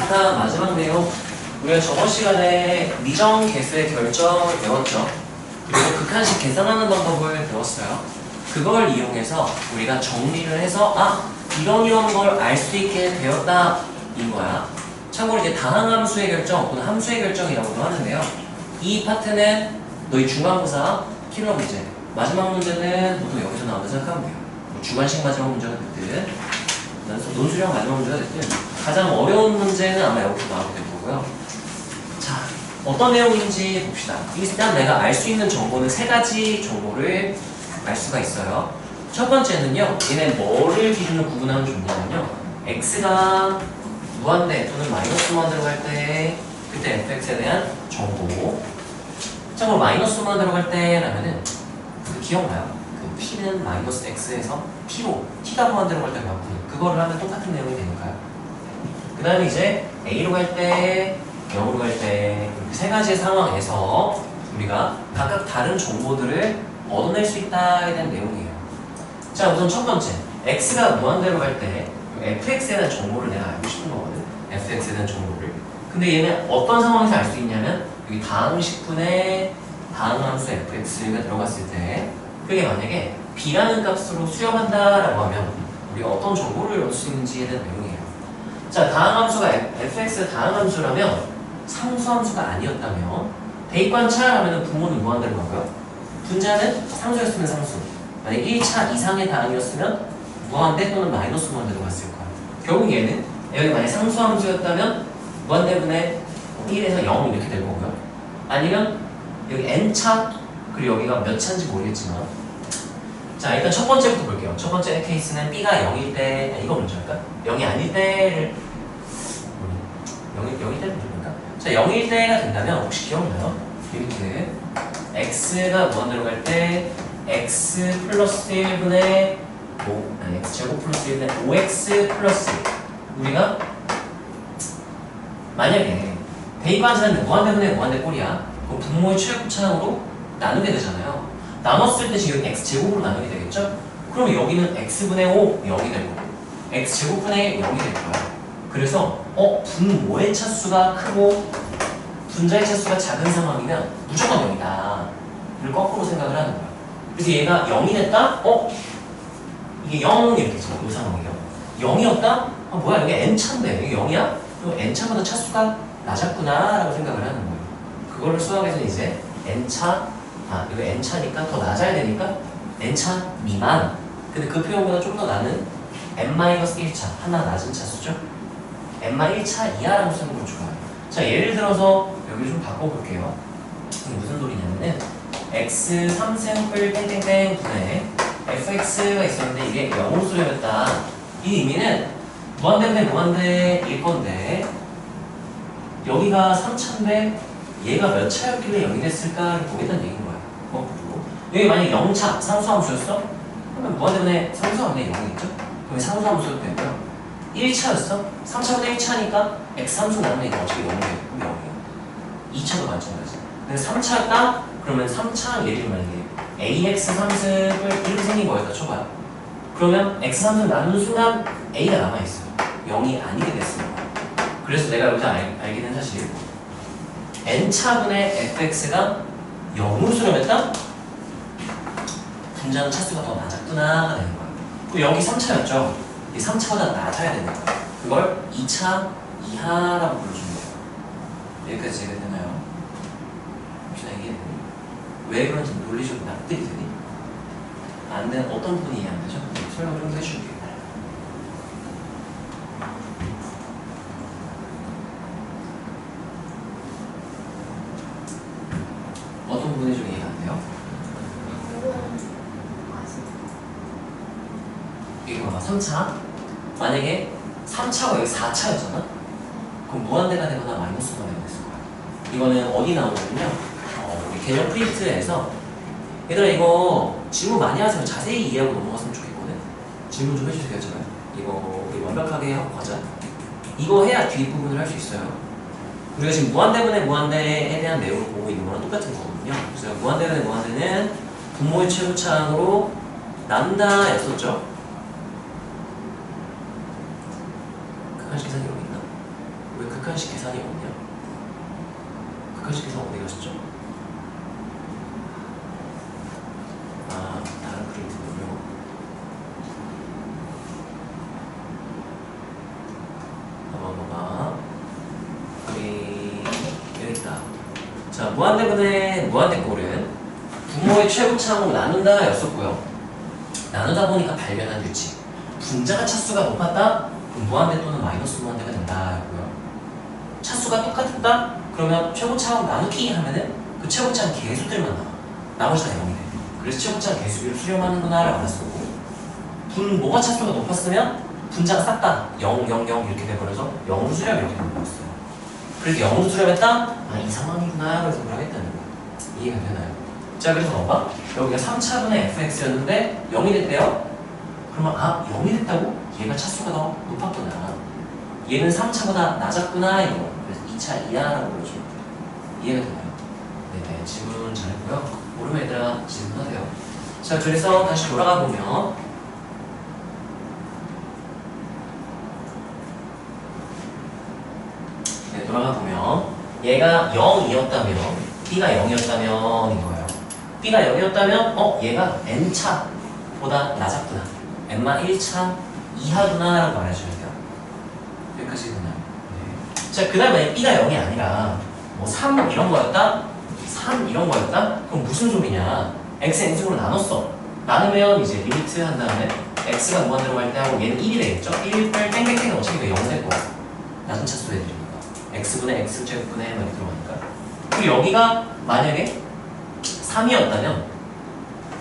자, 마지막 내용. 우리가 저번 시간에 미정 개수의 결정을 배웠죠. 그리고 극한식 계산하는 방법을 배웠어요. 그걸 이용해서 우리가 정리를 해서 이런 걸 알 수 있게 되었다 인 거야. 참고로 이제 다항함수의 결정 혹은 함수의 결정이라고도 하는데요. 이 파트는 너희 중간고사 킬러 문제, 마지막 문제는 보통 여기서 나온다 생각하면 돼요. 뭐 주관식 마지막 문제가 됐든 논술형 마지막 문제가 됐든 가장 어려운 문제는 아마 여기서 나오게 될 거고요. 자, 어떤 내용인지 봅시다. 일단 내가 알 수 있는 정보는 세 가지 정보를 알 수가 있어요. 첫 번째는요, 얘네 뭐를 기준으로 구분하면 좋냐면요, x가 무한대 또는 마이너스 무한대로 갈 때 그때 fx에 대한 정보. 참고로 마이너스 무한대로 갈 때라면은 기억나요? 그 p는 마이너스 x에서 t로, t가 무한대로 갈 때 배웠거든요. 그거를 하면 똑같은 내용이 되니까요. 그 다음에 이제 a로 갈 때, 0으로 갈 때 이렇게 세 가지의 상황에서 우리가 각각 다른 정보들을 얻어낼 수 있다에 대한 내용이에요. 자, 우선 첫 번째, x가 무한대로 갈 때 fx에 대한 정보를 내가 알고 싶은 거거든. fx에 대한 정보를. 근데 얘는 어떤 상황에서 알 수 있냐면 여기 다항식분의 다항함수 fx가 들어갔을 때 그게 만약에 b라는 값으로 수렴한다라고 하면 우리가 어떤 정보를 얻을 수 있는지에 대한 내용이에요. 자, 다항함수가 fx가 다항함수라면 상수함수가 아니었다면 대입관찰하면 분모는 무한대로 가고요. 분자는 상수였으면 상수. 만약 1차 이상의 다항이었으면 무한대 또는 마이너스 무한대로 갔을 거야. 결국 얘는 여기 만약 상수함수였다면 무한대분의 1에서 0 이렇게 될 거고요. 아니면 여기 n차 그리고 여기가 몇 차인지 모르겠지만, 자, 일단 첫 번째부터 볼게요. 첫 번째 케이스는 b가 0일 때, 이거 먼저 할까? 0이 아닐 때를 0일 때를 먼저 볼까? 자, 0일 때가 된다면 혹시 기억나요? 이렇게 x가 무한대로 갈 때 x 플러스 1분의 5, 아니 x제곱 플러스 1분의 5x 플러스 1. 우리가 만약에 대입관찰하는데 무한대분의 무한대 꼴이야. 그럼 분모의 최고차항으로 나누게 되잖아요. 나눴을 때 지금 x제곱으로 나누게 되겠죠? 그럼 여기는 x분의 5 0이 될 거고 x제곱분의 1 0이 될 거야. 그래서 분모의 차수가 크고 분자의 차수가 작은 상황이면 무조건 0이다 를 거꾸로 생각을 하는 거야. 그래서 얘가 0이 됐다? 이게 0 이렇게 되죠. 이 상황이요. 0이었다? 뭐야 이게 n차인데 이게 0이야? 그럼 n차보다 차수가 낮았구나 라고 생각을 하는 거예요. 그거를 수학에서 이제 n차, 이거 n차니까 더 낮아야 되니까 n차 미만. 근데 그 표현보다 좀 더 나는 n-1차, 하나 낮은 차수죠. n-1차 이하라고 쓰는 걸 좋아해요. 자, 예를 들어서 여기 좀 바꿔볼게요. 이게 무슨 소리냐면은 x 3승 땡땡땡 분의 fx가 있었는데 이게 0으로 수렴했다. 이 의미는 무한대분의 무한대일 건데 여기가 3차인데 얘가 몇 차였길래 0이 됐을까를 보겠다는 얘기인 거야. 여기 만약에 0차 상수함수였어? 그러면 무한대분의 상수함수의 0이겠죠? 그럼 상수함수도 되고요. 1차였어? 3차보다 1차니까 x3수 나누면 이거 어차피 0이 되고 0이에요. 2차도 마찬가지. 근데 3차였다? 그러면 3차 예를 들면 만약에 ax 3승을 이렇게 생긴 거였다 쳐봐요. 그러면 x 3승 나누는 순간 a가 남아있어요. 0이 아니게 됐어요. 그래서 내가 여기서 알게 된 사실 n차분의 fx가 0으로 수렴했다? 분자는 차수가 더 낮았구나 되는 거야. 그리고 여기 3차였죠? 이 3차보다 낮아야 되는 거야. 그걸 2차 이하라고 불러주는 거예요. 여기까지 이해가 되나요? 혹시나 이게 왜 그런지 논리 좀 납득이 되니? 안 되는 어떤 부분이 이해 안 되죠? 설명 좀 해줄게요. 어떤 부분이 좀 이해가 안 돼요? 이거 봐봐, 3차. 만약에 3차가 여기 4차였잖아? 그럼 무한대가 되거나 마이너스 무한대가 됐을 거야. 이거는 어디 나오냐면요, 우리 개념 프린트에서 얘들아 이거 질문 많이 하세요. 자세히 이해하고 넘어갔으면 좋겠거든. 질문 좀 해주세요. 제발 이거 우리 완벽하게 하고 가자. 이거 해야 뒷부분을 할 수 있어요. 우리가 지금 무한대분의 무한대에 대한 내용을 보고 있는 거랑 똑같은 거거든요. 그래서 무한대분의 무한대는 분모의 최고차항으로 나눈다 였었죠. 극한식 계산이 여기 있나? 왜 극한식 계산이 없냐? 극한식 계산 어디 가셨죠? 아, 다른 그림이군요. 봐봐. 여기 있다. 자, 무한대분의 무한대꼴은 분모의 최고차항으로 나눈다 였었고요. 나누다 보니까 발견한 규칙. 분자가 차수가 높았다? 그럼 무한대 또는 마이너스 무한대가 된다 였고요. 차수가 똑같았다? 그러면 최고차항 나누기 하면은 그 최고차항 개수들만 나와. 나머지 다 0이 돼. 그래서 최고차항 개수비를 수렴하는구나 라고 알았었고, 분모가 차수가 높았으면 분자가 싹 다 0, 0, 0 이렇게 돼버려서 0으로 수렴 이렇게 되는 거였어요. 그래서 0으로 수렴했다? 아, 이 상황이구나 라고 생각을 하겠다는 거예요. 이해가 되나요? 자, 그래서 봐봐. 여기가 3차분의 fx였는데 0이 됐대요? 그러면 아, 0이 됐다고? 얘가 차수가 더 높았구나. 얘는 3차보다 낮았구나 이거. 그래서 2차 이하라고 불러줍니다. 이해가 되나요? 네네, 질문 잘했고요. 모르면 얘들아 질문하세요. 자, 그래서 다시 돌아가 보면 돌아가 보면 얘가 0이었다면 b가 0이었다면 인 거예요. b가 0이었다면 얘가 n차보다 낮았구나. n만 1차 이하구나 라고 말해줘야 돼요. 여기까지 되나요? 네. 자, 그 다음에 b가 0이 아니라 뭐 3 이런 거였다? 3 이런 거였다? 그럼 무슨 소리냐? x, n승으로 나눴어. 나누면 이제 리미트 한 다음에 x가 무한대로 갈 때 하고 얘는 1이 되겠죠? 1을 땡땡땡 어차피 0 될 거야. 낮은 차수 애들이니까. x분의 x제곱분의 이렇게 들어가니까. 그리고 여기가 만약에 3이었다면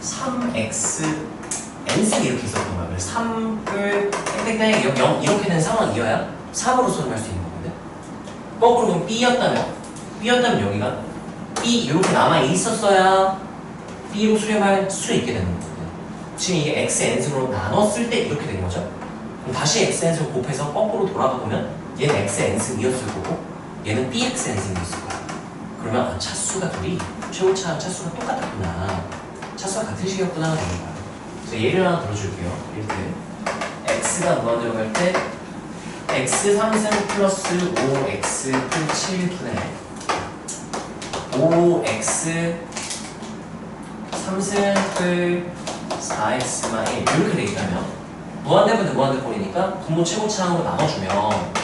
3x n승 이렇게 있었던 거야. 그래서 3을 땡땡땡 0 이렇게 된 상황이어야 3으로 수렴할 수 있는 거거든. 거꾸로 그럼 b였다면 여기가 b 이렇게 남아 있었어야 b로 수렴할 수 있게 되는 거거든. 지금 이게 x n승으로 나눴을 때 이렇게 된 거죠. 그럼 다시 x n승을 곱해서 거꾸로 돌아가 보면 얘는 x n승이었을 거고 얘는 bx n승이었을 거야. 그러면 차수가 둘이 최고차 차수가 똑같았구나. 차수가 같은 식이었구나 되는 거야. 그래서 예를 하나 들어줄게요. 이렇게 x가 무한대로 갈 때 x 3승 플러스 5x 풀 7분의 5x 3승 풀 4x만 1 이렇게 돼 있다면 무한대분의 무한대꼴이니까 분모 최고차항으로 나눠주면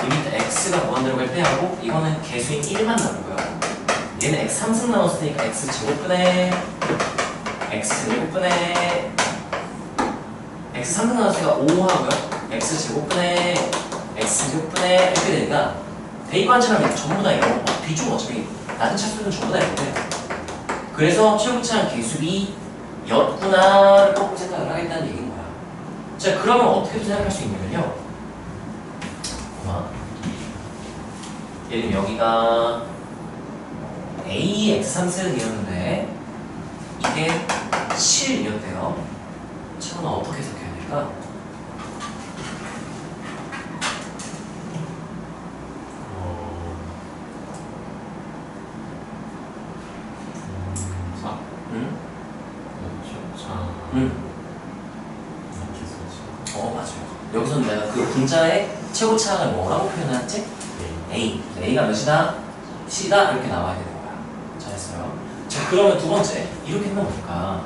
리미트 x가 무한대로 갈 때 하고 이거는 개수인 1만 나오고요. 얘는 x 3승 나눴으니까 x 제곱분의 x 제곱분의 x 3승 나눴으니까 5 하고요. x 제곱분의 x 제곱분의 이렇게 되니까 대입관찰하면 전부 다 이런 비중 어차피 낮은 차수는 전부 다 이런데 그래서 최고차항 개수비 였구나를 꼭 생각을 하겠다는 얘기인 거야. 자, 그러면 어떻게 생각할 수 있냐면요. 예를 들면 여기가 a x 3승이었는데 이게 7이었대요. 자, 그럼 어떻게 해석해야 될까? 맞아요. 여기서는 내가 그 분자의 최고차항을 뭐라고 표현했지? A. A가 몇이다? C다? 이렇게 나와야 되는 거야. 잘했어요. 자, 그러면 두 번째. 이렇게 하면 어떨까?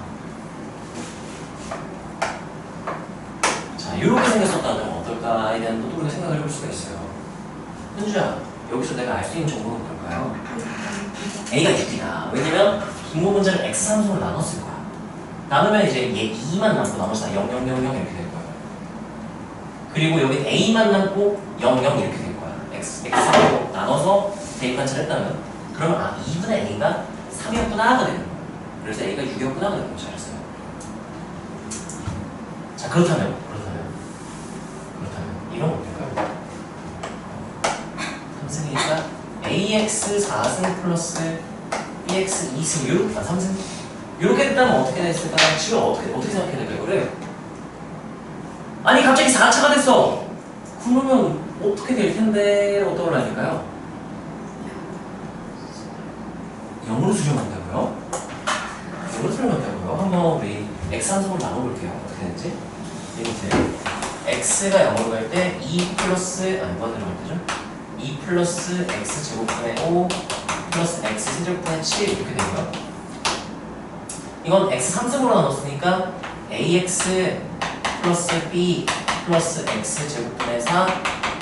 자, 이렇게 생겼었다면 어떨까에 대한 또 우리가 생각을 해볼 수가 있어요. 현주야, 여기서 내가 알 수 있는 정보는 뭘까요? A가 6이다. 왜냐면 분모 분자를 x3승으로 나눴을 거야. 나누면 이제 얘 2만 남고 나머지 다 0, 0, 0, 0 이렇게 될 거야. 그리고 여기 A만 남고 0, 0 이렇게 될 거야. X3으로 나눠서 대입관찰했다면 그러면 2분의 A가 3이었구나가 되는 거야. 그래서 A가 6이었구나가 되는 거 잘했어요. 자, 그렇다면 이런 거 어떨까요? 3승이니까 AX 4승 플러스 BX 2승 3승 이렇게 됐다면 어떻게 됐을까? 지금 어떻게 생각해야 될까요? 그래. 아니 갑자기 4차가 됐어. 그러면 어떻게 될 텐데 어떻게 하니까요? 0으로 수렴한다고요? 0으로 수렴한다고요? 한번 우리 x 함수로 나눠볼게요. 어떻게 되는지. 이렇게 x가 0으로 갈 때 2 플러스 무한대로 갈 때죠? 2 플러스 x제곱분의 5 플러스 x세제곱분의 7 이렇게 되고요. 이건 x 3승으로 나눴으니까 ax 플러스 b 플러스 x제곱분의 4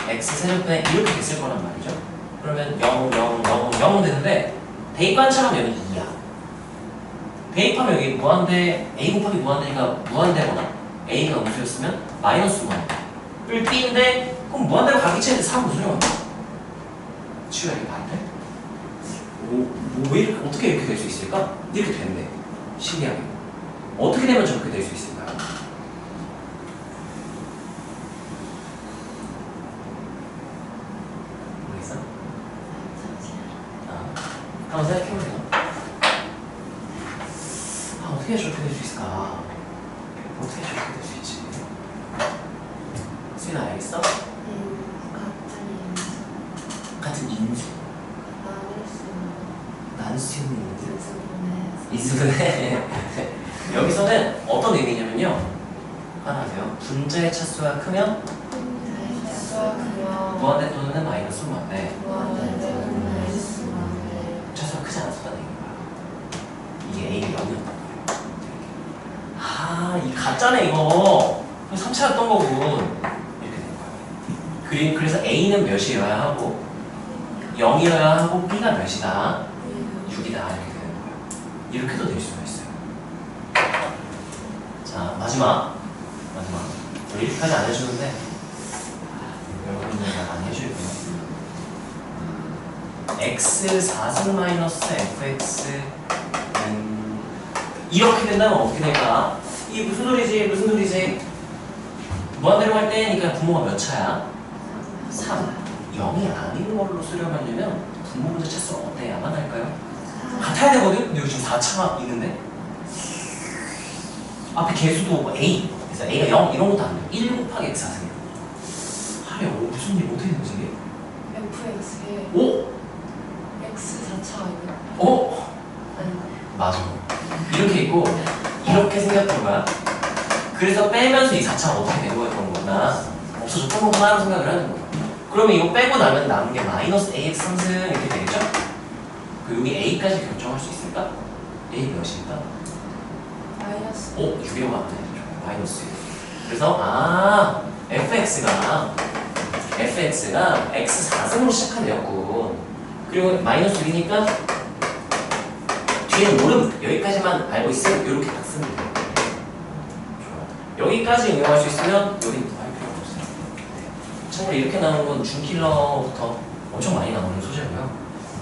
x세제곱분의 이렇게 됐을 거란 말이죠. 그러면 0, 0, 0, 0 되는데 대입관처럼 여기 2야. 대입하면 여기 무한대 a 곱하기 무한대니까 무한대거나 a가 음수였으면 마이너스 무한대 b인데 그럼 무한대로 가기 전에 3 무슨 소리야? 치우야 이게 반대? 왜 이렇게 어떻게 이렇게 될 수 있을까? 이렇게 된대. 신기하게. 어떻게 되면 저렇게 될 수 있을까요? 모르겠어? 한번 생각해보세요. 어떻게 저렇게 될 수 있을까? 어떻게 저렇게 될 수 있지? 수인아 알겠어? 같은 인수. 난수는 인수분해. 여기서는 어떤 의미냐면요. 하나 아세요? 분자의 차수가 크면 무한대 또는 마이너스 무한대. 차수가 크지 않았다는 얘기인 거야. 이게 A가 0이었단 말이야. 이 가짜네 이거. 3차였던 거고 이렇게 된 거야. 그래서 A는 몇이어야 하고 0이어야 하고 B가 몇이다? 6이다 이렇게 되는 거야. 이렇게도 될 수가 있어요. 자 마지막 우리 이렇게까지 안 해주는데 여러분들 많이 해주고요. x 4승 마이너스 fx는 이렇게 된다면 어떻게 될까? 이게 무슨 소리지? 무한대로 갈 때니까 분모가 몇 차야? 3. 0이 아닌 걸로 수렴하려면 분모 문제 차수가 어때야만 할까요? 같아야 되거든? 근데 여기 지금 4차가 있는데 앞에 개수도 A 그래서 A가 0 이런 것도 안 돼요. 1 곱하기 x 4승이에요. 무슨 일 어떻게 되는 거지? fx에 오? x 4차 아니야? 오? 아니 맞아. 이렇게 있고 이렇게 생겼던 거야. 그래서 빼면서 이 4차가 어떻게 되고 있던 거구나. 없어졌던 거구나 라는 생각을 하는 거야. 그러면 이거 빼고 나면 남은 게 마이너스 ax 3승 이렇게 되겠죠? 그 여기 a까지 결정할 수 있을까? a 몇일까? 마이너스 6이라고 하면 돼. 마이너스 6. 그래서 fx가 x 4승으로 시작한 애였군. 그리고 마이너스 6이니까 뒤에는 모름 여기까지만 알고 있으면 이렇게 딱 쓰면 돼요. 좋아. 여기까지 응용할 수 있으면 여기는 더 할 필요가 없어요. 참고로 이렇게 나오는 건 준킬러부터 엄청 많이 나오는 소재고요.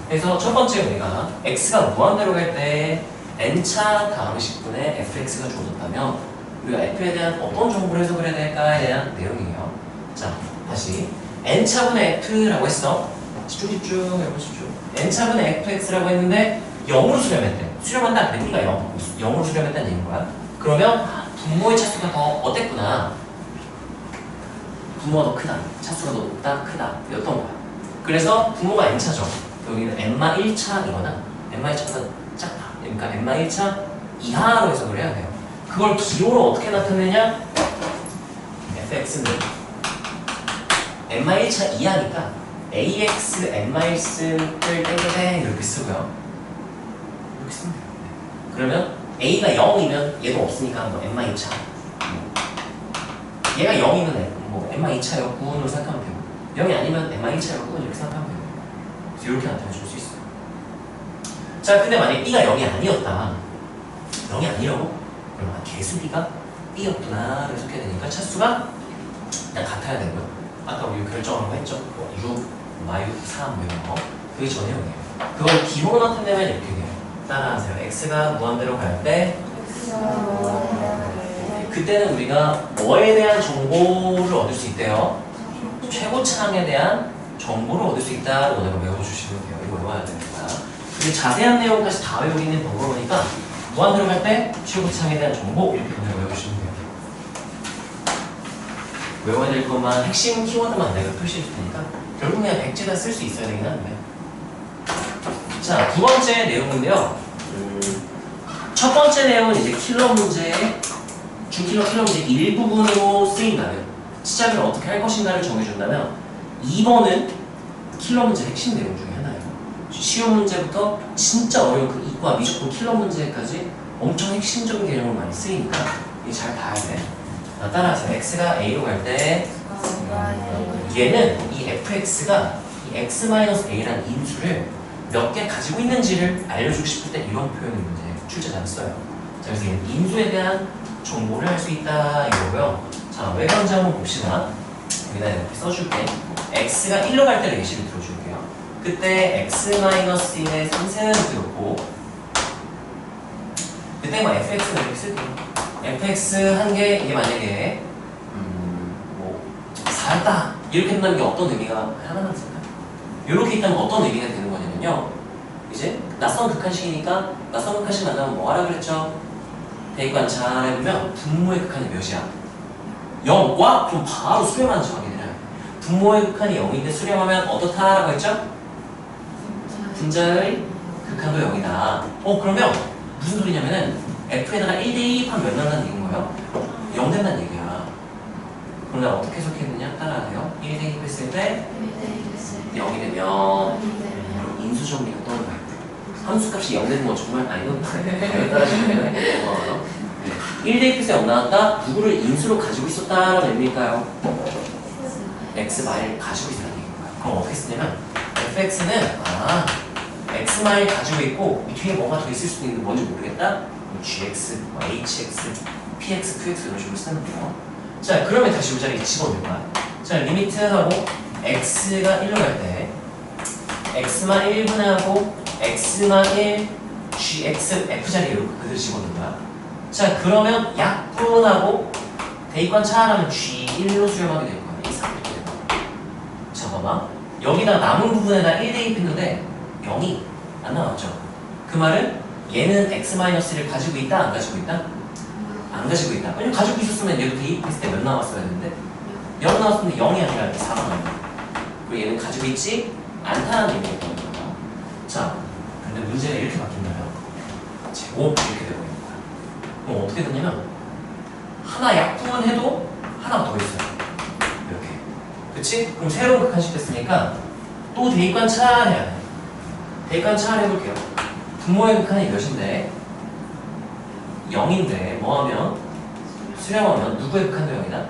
그래서 첫 번째 우리가 x가 무한대로 갈 때 n차 다항식분의 fx가 주어졌다면 우리가 f에 대한 어떤 정보를 해석을 해야 될까에 대한 내용이에요. 자, 다시 n차분의 f라고 했어. 집중 여러분 집중. n차분의 fx라고 했는데 0으로 수렴했대. 수렴한다 안 됩니까? 0으로 수렴했다는 얘기인 거야. 그러면 분모의 차수가 더 어땠구나. 분모가 더 크다. 차수가 더 높다, 크다. 였던 거야. 그래서 분모가 n차죠. 여기는 n마 1차이거나 n마 1차보다 작다. 그러니까 n마 1차 이하로 해석을 해야 돼요. 그걸 기호로 어떻게 나타내냐? fx는 n마 1차 이하니까 ax n마 1승을 땡겨대 이렇게 쓰고요. 이렇게 쓰면 돼요. 그러면 a가 0이면 얘도 없으니까 뭐 n마 2차 얘가 0이면 뭐 n마 2차였군으로 생각하면 되고 0이 아니면 n마 1차였군 이렇게 생각하면 돼요. 그래서 이렇게 나타내줄 수 있어요. 자, 근데 만약에 b가 0이 아니었다. 0이 아니라고? 그러면 개수 b가 b였구나 라고 해석해야 되니까 차수가 일단 같아야 되고요. 아까 우리 결정한 거 했죠? 6, 마유, 3 뭐 이런 거. 그게 전형이에요. 그걸 기호로 나타내면 이렇게 돼요. 따라하세요. x가 무한대로 갈 때 그때는 우리가 뭐에 대한 정보를 얻을 수 있대요? 최고차항에 대한 정보를 얻을 수 있다. 오늘 외워주시면 돼요. 이거 외워야 되는 거야. 근데 자세한 내용까지 다 외우기는 번거로우니까 무한대로 갈 때 최고차항에 대한 정보 이렇게 오늘 외워주시면 돼요. 외워야 될 것만 핵심 키워드만 내가 표시해 줄 테니까 결국 그냥 백지에다 쓸 수 있어야 되긴 한데. 자, 두 번째 내용인데요. 첫 번째 내용은 이제 킬러 문제, 중킬러 킬러 문제 일부분으로 쓰인다면 시작을 어떻게 할 것인가를 정해준다면 2번은 킬러 문제 핵심 내용 중에 하나예요. 쉬운 문제부터 진짜 어려운 그 이과 미적분 킬러 문제까지 엄청 핵심적인 개념을 많이 쓰이니까 이게 잘 봐야 돼. 따라하세요. x가 a로 갈 때 얘는 이 fx가 이 x-a라는 인수를 몇 개 가지고 있는지를 알려주고 싶을 때 이런 표현을 이제 출제자가 써요. 자, 그래서 얘는 인수에 대한 정보를 할 수 있다 이거고요. 자, 왜 그런지 한번 봅시다. 여기다 이렇게 써줄게. x가 1로 갈 때를 예시를 들어줄게요. 그때 x-1의 상승은 그렇고 그때 뭐 fx가 이렇게 쓸게요. fx 한 개 이게 만약에 뭐 4였다 이렇게 된다는 게 어떤 의미가 하나만 있을까요? 이렇게 있다면 어떤 의미가 되는 거냐면요. 이제 낯선 극한식이니까 낯선 극한식 만나면 뭐 하라 그랬죠? 대입관 잘 해보면 분모의 극한이 몇이야? 0. 와! 그럼 바로 수렴하는 척 확인해요. 분모의 극한이 0인데 수렴하면 어떻다라고 했죠? 분자의 극한도 0이다. 그러면 무슨 소리냐면은 F에다가 1대2 하면 몇 난다는 얘기인 거예요? 0 된다는 얘기야. 그럼 내가 어떻게 해석했느냐? 따라하세요. 1대2 했을 때 0이 되면 인수 정리가 떠오르는 거예요. 함수값이 0 되는 건 정말 이건 따라하시면 1대2 했을 때 0 나왔다? 누구를 인수로 가지고 있었다라는 의미일까요? x-를 가지고 있다는 얘기인가요? 그럼 어떻게 쓰냐면 fx는 x-를 가지고 있고 이 뒤에 뭐가 더 있을 수도 있는데 뭔지 모르겠다? gx, hx, px, qx 이런 식으로 쓰는 거예요. 자, 그러면 다시 이 자리에 집어넣을 거야. 자, 리미트하고 x가 1로 갈 때 x만 1분하고 x만 1, gx, f 자리에 이렇게 그대로 집어넣을 거야. 자, 그러면 약분하고 대입관 차하면 g1로 수렴하게 될 거야. 이 상태 될 거야. 자, 봐봐. 여기다 남은 부분에다 1 대입했는데 0이 안 나왔죠. 그 말은 얘는 x-를 가지고 있다, 안 가지고 있다? 안 가지고 있다. 왜냐면 가지고 있었으면 얘도 대입했을 때 몇 나왔어야 되는데 0 나왔는데 0이 아니라 4가 나온 거야. 그리고 얘는 가지고 있지 않다는 얘기가 되는 거야. 자, 근데 문제가 이렇게 바뀐다면 제곱 이렇게 되고 있는 거야. 그럼 어떻게 되냐면 하나 약분해도 하나가 더 있어요. 이렇게. 그치? 그럼 새로운 극한식 됐으니까 또 대입관 차해야 돼. 대입관 차를 해볼게요. 분모의 극한이 몇인데 0인데 뭐하면 수렴하면 누구의 극한도 0이다?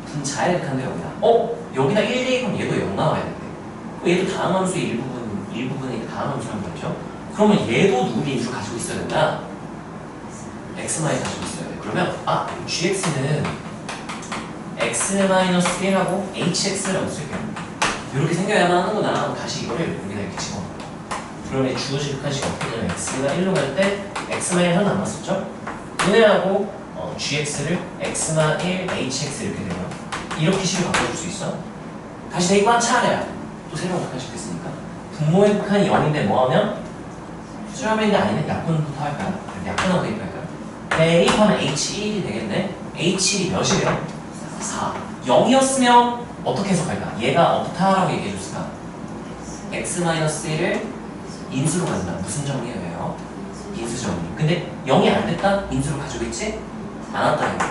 분자의 극한도 0이다. 여기다 1 대입하면 얘도 0 나와야 돼. 그럼 얘도 다항함수의 일부분이 다항함수란 말이죠. 그러면 얘도 누구의 인수를 가지고 있어야 된다? x만이 가지고 있어야 돼. 그러면 gx는 x-1하고 hx라고 쓸게요. 이렇게 생겨야만 하는구나. 다시 이거를 여기다 이렇게 집어넣어. 그러면 주어질 극한식이 어떻게 되냐면 x가 1로 갈 때 x만 1 하나 남았었죠? 얘네하고 gx를 x만 1, hx 이렇게 되면 이렇게 식을 바꿔줄 수 있어? 다시 대입관 차례야. 또 새로운 극한식 됐으니까 분모의 극한이 0인데 뭐하면? 수렴인데 아니면 약분부터 할까요? 약분하고 대입할까요? 대입하면 h1이 되겠네? h1이 몇이래요? 4. 0이었으면 어떻게 해석할까? 얘가 없다라고 얘기해줬을까? x-1을 인수로 간다. 무슨 정리예요? 인수 정리. 근데 0이 안 됐다? 인수로 가지고 있지? 않았다는 거.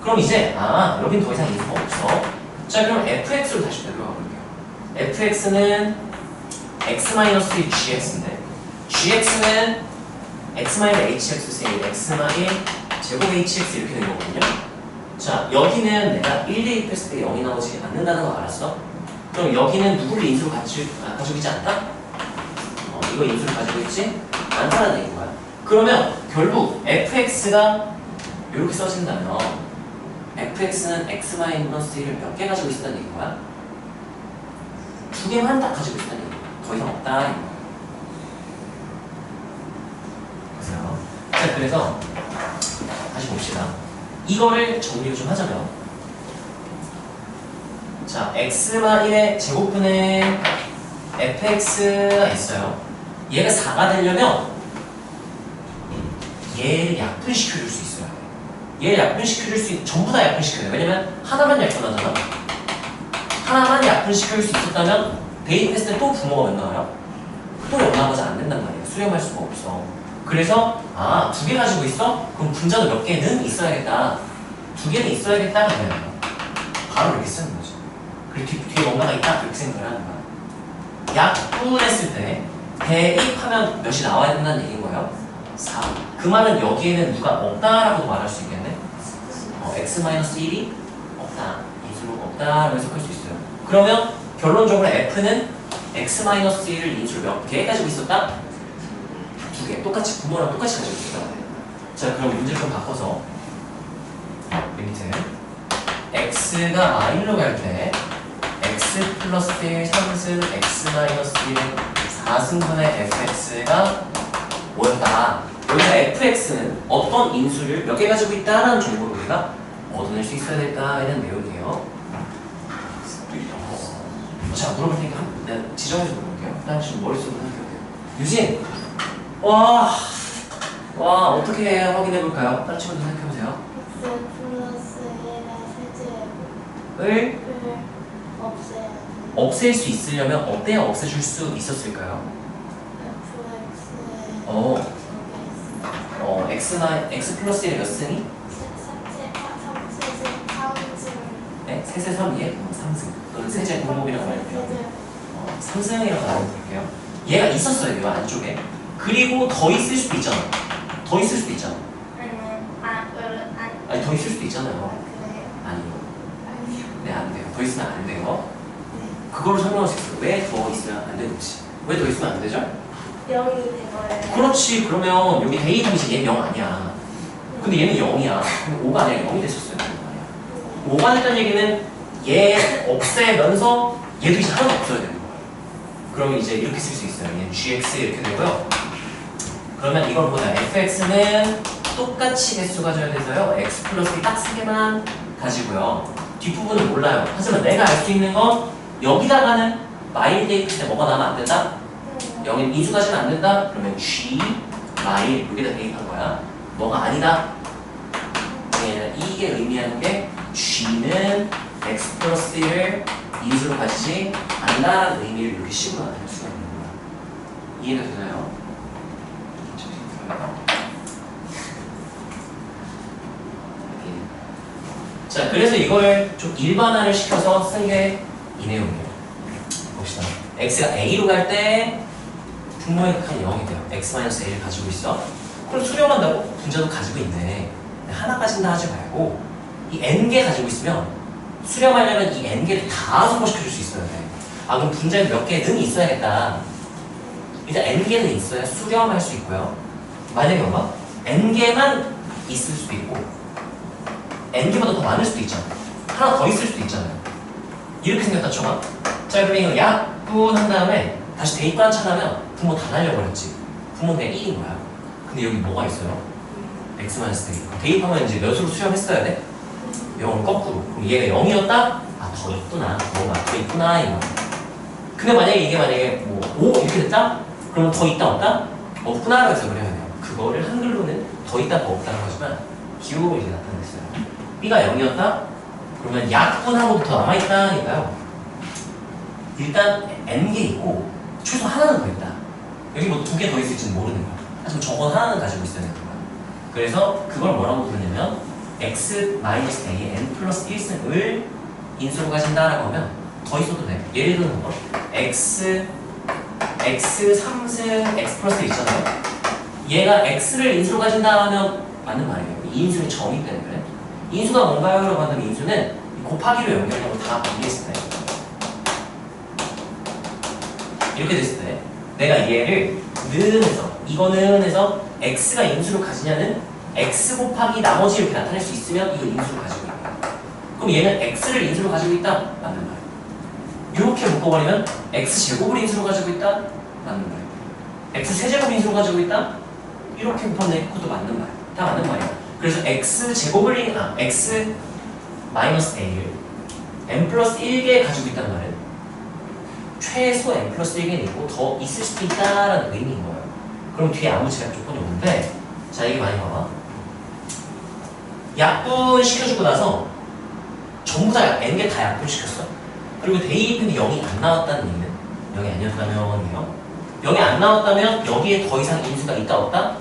그럼 이제 여긴 더 이상 인수가 없어. 자, 그럼 fx로 다시 들어가 볼게요. fx는 x-1 gx인데 gx는 x-hx x만 1 제곱 hx 이렇게 된 거거든요. 자, 여기는 내가 1 대입했을 때 0이 나오지 않는다는 거 알았어? 그럼 여기는 누구를 인수로 가지고 있지 않다? 이거 인수를 가지고 있지? 않다는 얘기인 거야. 그러면 결국 fx가 이렇게 써진다면 fx는 x-1을 몇 개 가지고 있다는 얘기인 거야? 2개만 딱 가지고 있다는 얘기인 거야. 더 이상 없다는 거야. 보세요. 자, 그래서 다시 봅시다. 이거를 정리를 좀 하자면 자, x-1의 제곱분의 fx가 있어요. 얘가 4가 되려면 얘를 약분시켜줄 수 있어요. 얘를 약분시켜줄 수 전부 다 약분시켜요. 왜냐면 하나만 약분하잖아. 하나만 약분시켜줄 수 있었다면 대입했을 때 또 분모가 몇 나와요? 또 0 나가지 안 된단 말이에요. 수렴할 수가 없어. 그래서 2개 가지고 있어? 그럼 분자도 몇 개는 있어야겠다. 2개는 있어야겠다. 그러면 바로 이렇게 쓰는 거죠. 그리고 뒤에 뭔가가 있다. 그렇게 생각을 하는 거야. 약분했을 때 대입하면 몇이 나와야 된다는 얘기인 거예요? 4. 그 말은 여기에는 누가 없다라고도 말할 수 있겠네? x-1이 없다. 인수로 없다라고 해석할 수 있어요. 그러면 결론적으로 f는 x-1을 인수를 몇 개 가지고 있었다? 2개. 똑같이 부모랑 똑같이 가지고 있었다. 자, 그럼 문제를 좀 바꿔서 밑에 x가 i로 갈 때 x 플러스 1 3승 x 마이너스 1은 4승분의 fx가 뭐였다? 여기서 fx는 어떤 인수를 몇 개 가지고 있다라는 정보를 우리가 얻어낼 수 있어야 될까라는 내용이에요. 자, 물어볼 테니까 내가 지정해서 물어볼게요. 난 지금 머릿속으로 생각해볼게요. 유진! 와, 어떻게 확인해볼까요? 다른 친구도 생각해보세요. x 플러스 1의 세제를 을 없애야 돼. 없앨 수 있으려면 어때야 없애줄 수 있었을까요? fx에 x 플러스 1의 몇 승이? 네? 세세 3이에 3승 또는 세제 공목이라고 말해요. 3승이라고 말해볼게요. 얘가 있었어요, 이 안쪽에. 그리고 더 있을 수도 있잖아. 더 있을 수도 있잖아. 아니, 더 있을 수도 있잖아요. 아니요. 네, 안 돼요. 더 있으면 안 돼요. 그걸로 설명할 수 있어요. 왜 더 있으면 안 되는지. 왜 더 있으면 안 되죠? 0이 된 거예요. 그렇지. 그러면 여기 대입하면 이제 얘는 0 아니야. 근데 얘는 0이야. 그럼 5가 아니라 0이 됐었어요. 5가 됐다는 얘기는 얘 없애면서 얘도 이제 하나도 없어야 되는 거예요. 그러면 이제 이렇게 쓸 수 있어요. 얘는 gx 이렇게 되고요. 그러면 이걸 보자. fx는 똑같이 개수 가져야 돼서요. x 플러스 딱 3개만 가지고요. 뒷부분은 몰라요. 하지만 내가 알 수 있는 건 여기다가는 마일 대입할 때 뭐가 나면 안 된다? 여기는 인수 가지면 안 된다? 그러면 g 마일 여기다 대입한 거야. 뭐가 아니다? 이게 의미하는 게 g는 x 플러스 1을 인수로 가지지 않는다는 의미를 이렇게 식으로 나타낼 수가 있는 거야. 이해가 되나요? 자, 그래서 이걸 좀 일반화를 시켜서 쓴 게 이 내용이에요. 봅시다. x가 a로 갈 때 분모의 극한이 0이 돼요. x-a를 가지고 있어. 그럼 수렴한다고? 분자도 가지고 있네. 하나 가진다 하지 말고 이 n개 가지고 있으면 수렴하려면 이 n개를 다 소모시켜줄 수 있어야 돼. 아, 그럼 분자에 몇 개는 있어야겠다. 일단 n개는 있어야 수렴할 수 있고요. 만약에 엄마 n개만 있을 수도 있고 n개보다 더 많을 수도 있잖아. 하나 더 있을 수도 있잖아요. 이렇게 생겼다 쳐봐. 자, 그럼 이거 약분한 다음에 다시 대입관 찾아면 분모 다 날려버렸지. 분모 그냥 1인 거야. 근데 여기 뭐가 있어요? x-1. 대입하면 이제 몇으로 수렴했어야 돼? 0을 거꾸로. 그럼 얘가 0이었다? 아, 더 있구나. 뭐가 더 있구나. 이거. 근데 만약에 이게 만약에 뭐 5 이렇게 됐다? 그러면 더 있다 없다? 없구나라고 해서 그래야 돼요. 그거를 한글로는 더 있다 더 없다라고 하지만 기호로 이제 나타냈어요. b가 0이었다? 그러면 약분하고도 더 남아있다니까요. 일단 n개 있고 최소 하나는 더 있다. 여기 뭐 2개 더 있을지는 모르는 거야. 하지만 저건 하나는 가지고 있어야 되는 거야. 그래서 그걸 뭐라고 부르냐면 x-a의 n 플러스 1승을 인수로 가진다라고 하면 더 있어도 돼. 예를 들면 뭐 x 3승 x 플러스 1 있잖아요. 얘가 x를 인수로 가진다 하면 맞는 말이에요. 이 인수는 점이 때문에. 인수가 뭔가요? 라고 한다면 인수는 곱하기로 연결되고 다 분리했을 때 이렇게 됐을 때 내가 얘를 는 해서 이거는 해서 x가 인수를 가지냐는 x 곱하기 나머지 이렇게 나타낼 수 있으면 이거 인수를 가지고 있다. 그럼 얘는 x를 인수로 가지고 있다? 맞는 말. 이렇게 묶어버리면 x 제곱을 인수로 가지고 있다? 맞는 말. x 세제곱 인수로 가지고 있다? 이렇게 곱하면 그것도 맞는 말. 다 맞는 말이야. 그래서 x 제곱을 x 마이너스 a를 n 플러스 1개 가지고 있다는 말은 최소 n 플러스 1개는 있고 더 있을 수도 있다라는 의미인 거예요. 그럼 뒤에 아무 제약 조건이 없는데 자, 이게 많이 봐봐. 약분 시켜주고 나서 전부 다 n개 다 약분 시켰어. 그리고 대입인데 0이 안 나왔다는 얘기는 0이 아니었다면이에요. 0이 안 나왔다면 여기에 더 이상 인수가 있다 없다?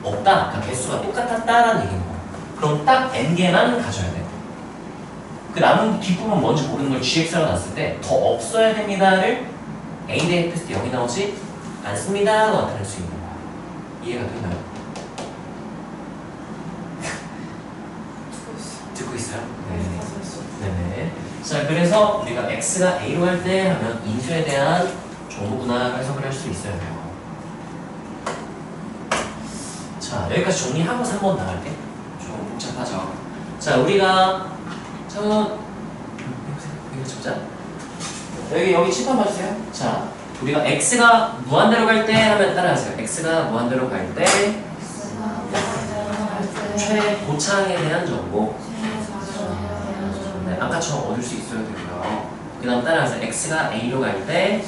없다. 그러니까 개수가 똑같았다라는 얘기인 거야. 그럼 딱 n개만 가져야 돼. 그 남은 뒷부분 뭔지 모르는 걸 gx로 놨을 때 더 없어야 됩니다를 A 대입했을 때 0이 나오지 않습니다가 나타날 수 있는 거야. 이해가 되나요? 듣고 있어요? 네. 네네. 자, 그래서 우리가 x가 a로 할 때 하면 인수에 대한 정보구나 해석을 할 수 있어야 돼요. 자, 여기까지 정리하고서 한번 나갈게. 좀 복잡하죠. 자, 우리가 여기 잡자. 여기 칠판 봐주세요. 자, 우리가 x가 무한대로 갈 때 하면 따라하세요. x가 무한대로 갈 때 최고창에 대한 정보. 네, 아까처럼 얻을 수 있어야 되고요. 그 다음 따라하세요. x가 a로 갈 때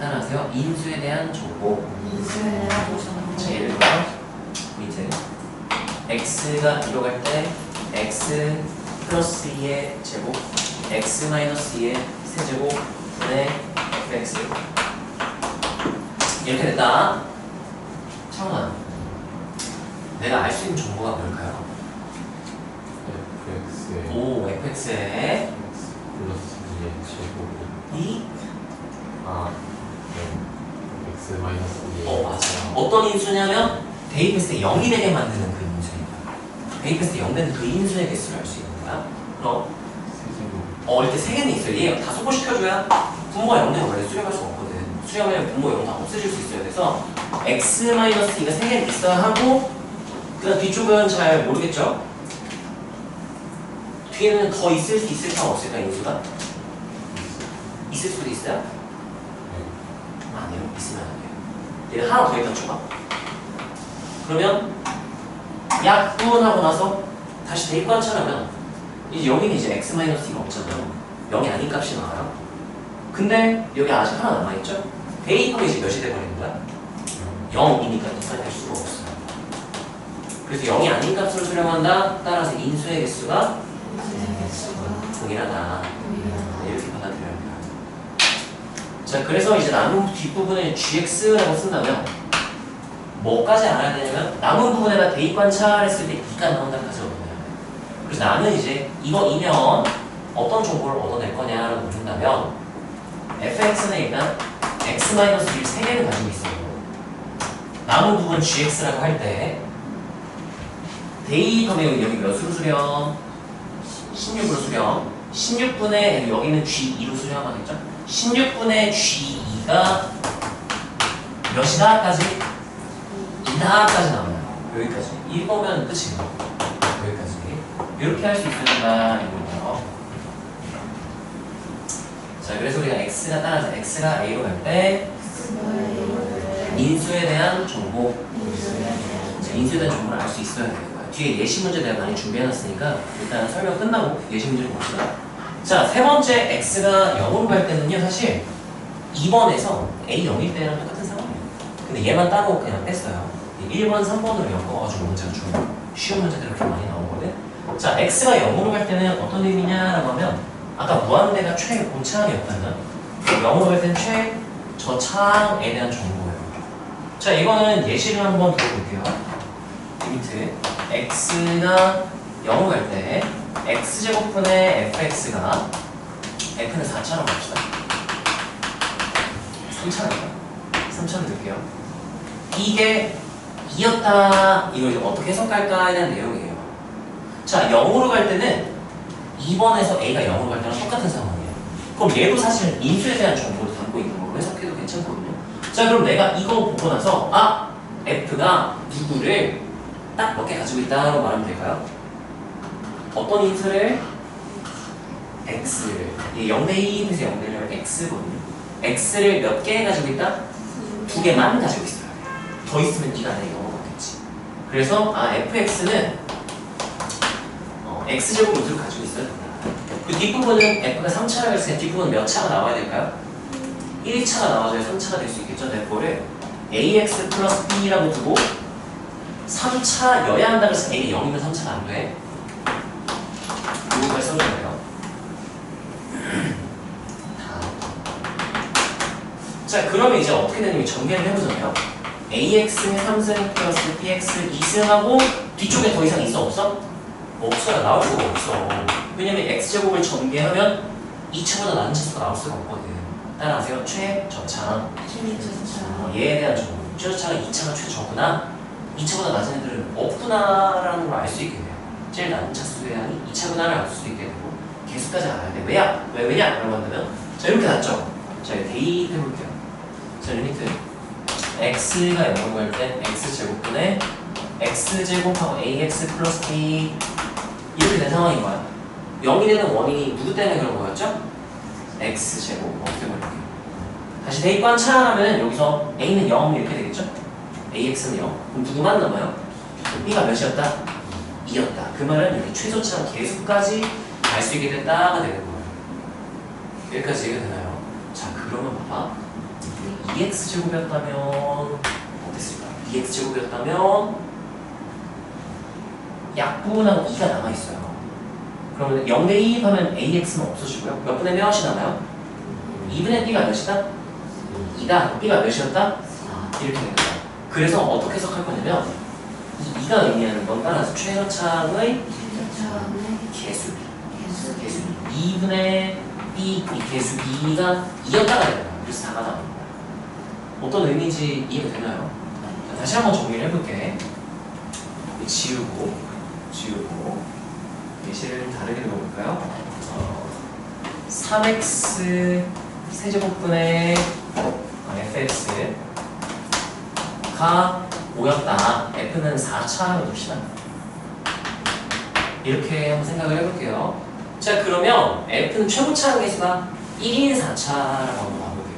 따라하세요. 인수에 대한 정보. 자, 예를 들어 밑에 x가 2로 갈 때 x 플러스 2의 제곱 x 마이너스 2의 세제곱 분의 fx 이렇게 됐다. 창훈아, 내가 알 수 있는 정보가 뭘까요? fx에 오, fx에 x 플러스 2의 제곱이 2? x 마이너스 2의 맞아요. 어떤 인수냐면 대입했을 때 0이 되게 만드는 그 인수입니다. 대입했을 때 0 되는 그 인수의 개수를 알 수 있는 거야. 그럼 세제곱 이렇게 세 개는 있어요. 얘 다 소거시켜줘야 분모가 0 되면 원래 수렴할 수가 없거든. 수렴하면 분모 0 다 없애질 수 있어야 돼서 x-2가 세 개는 있어야 하고 그 다음 뒤쪽은 잘 모르겠죠? 뒤에는 더 있을 수 있을까 없을까 인수가? 있을 수도 있어요? 아니요. 있으면 안 돼요. 얘는 하나 더 있다 쳐봐. 그러면 약분하고 나서 다시 대입 관찰하면 이제 여기는 이제 x-2가 없잖아요. 0이 아닌 값이 나와요. 근데 여기 아직 하나 남아있죠? 대입하면 이제 몇이 돼버리는 거야? 0이니까 더 될 수가 없어요. 그래서 0이 아닌 값으로 수렴한다. 따라서 인수의 개수가 동일하다. 이렇게 받아들여야 돼요. 자, 그래서 이제 남은 뒷부분을 gx라고 쓴다면 뭐까지 알아야 되냐면 남은 부분에다 대입 관찰했을 때 2가 나온다까지 얻어내야 돼요. 그래서 나는 이제 이거이면 어떤 정보를 얻어낼 거냐라고 묻는다면 fx는 일단 x-1을 3개를 가지고 있어요. 남은 부분 gx라고 할 때 대입하면 여기 몇으로 수렴? 16으로 수렴. 16분의 여기는 g2로 수렴하겠죠? 16분의 g2가 몇이다까지? 2다까지 나와요. 여기까지. 이거면 끝이에요. 여기까지. 이렇게 할 수 있어야 된다 이거예요. 자, 그래서 우리가 x가 따라서 x가 a로 갈 때 인수에 대한 정보, 인수에 대한 정보를 알 수 있어야 되는 거야. 뒤에 예시 문제 내가 많이 준비해놨으니까 일단 설명 끝나고 예시 문제를 봅시다. 자, 세 번째 x가 0으로 갈 때는요, 사실 2번에서 a 0일 때랑 똑같은 상황이에요. 근데 얘만 따로 그냥 뺐어요. 1번, 3번으로 엮어가지고 문제가 좀 쉬운 문제들이 이렇게 많이 나오거든. 자, x가 0으로 갈 때는 어떤 의미냐라고 하면 아까 무한대가 최고차항이었다면 0으로 갈 때는 최저차항에 대한 정보예요. 자, 이거는 예시를 한번 들어볼게요. 밑에 x가 0으로 갈 때 x제곱분의 fx가 f는 4차라고 합시다. 3차인가? 3차를 넣을게요. 이게 2였다. 이걸 이제 어떻게 해석할까에 대한 내용이에요. 자, 0으로 갈 때는 2번에서 a가 0으로 갈 때랑 똑같은 상황이에요. 그럼 얘도 사실 인수에 대한 정보를 담고 있는 거로 해석해도 괜찮거든요. 자, 그럼 내가 이거 보고 나서 f가 누구를 딱 몇 개 가지고 있다고 말하면 될까요? 어떤 인수를? x를. 이게 0대 2에서 0대 1을 x거든요. x를 몇 개 가지고 있다? 2개만 가지고 있어요. 더 있으면 네가 안에 0을 받겠지. 그래서 fx는 x제곱 루트를 가지고 있어요. 그 뒷부분은 f가 3차라고 했으니까 뒷부분은 몇 차가 나와야 될까요? 1차가 나와줘야 3차가 될 수 있겠죠. 그거를 ax 플러스 b라고 두고 3차여야 한다고 해서 a가 0이면 3차가 안 돼. 이거까지 써줘야 돼요. 자, 그러면 이제 어떻게 되냐면 전개를 해보잖아요. ax의 3승 플러스 bx 2승하고 뒤쪽에 더 이상 있어 없어? 없어요. 나올 수가 없어. 왜냐면 x제곱을 전개하면 2차보다 낮은 차수가 나올 수가 없거든. 따라하세요. 최저차. 최저차. 얘에 대한 정보. 최저차가 2차가 최저구나. 2차보다 낮은 애들은 없구나라는 걸 알 수 있게 돼요. 제일 낮은 차수의 양이 2차구나를 알 수 있게 되고 개수까지 알아야 돼. 왜냐라고 한다면 자 이렇게 났죠. 자 이거 대입해볼게요. 자 리미트 x가 0으로 갈 땐 x제곱분의 x제곱하고 ax 플러스 k 이렇게 된 상황인 거야. 0이 되는 원인이 누구 때문에 그런 거였죠? x제곱 어떻게 볼게요. 다시 대입관 차하면 여기서 a는 0 이렇게 되겠죠? ax는 0. 그럼 누구만 남아요? b가 몇이었다? 2였다. 그 말은 여기 최소차 계수까지 알 수 있게 됐다가 되는 거예요. 여기까지 이해가 되나요? 자 그러면 봐봐. 2x제곱이었다면 어땠을까? 2x제곱이었다면 약분하고 2가 남아있어요. 그러면 0대 2 하면 ax는 없어지고요. 몇 분의 몇이 남아요? 2분의 b가 몇이다? 2다. b가 몇이었다? 이렇게 되는 거야. 그래서 어떻게 해석할 거냐면 이 2가 의미하는 건 따라서 최저차의 개수비. 2분의 b 이 개수비가 2였다가 되는 거야. 그래서 4가 나오는 거야. 어떤 의미인지 이해가 되나요? 자, 다시 한번 정리를 해볼게. 지우고 예시를 다르게 넣어볼까요? 3x 세제곱분의 fx가 5였다. f는 4차로 둡시다. 이렇게 한번 생각을 해볼게요. 자 그러면 f는 최고차 계수가 1인 4차라고 한번 봐볼게요.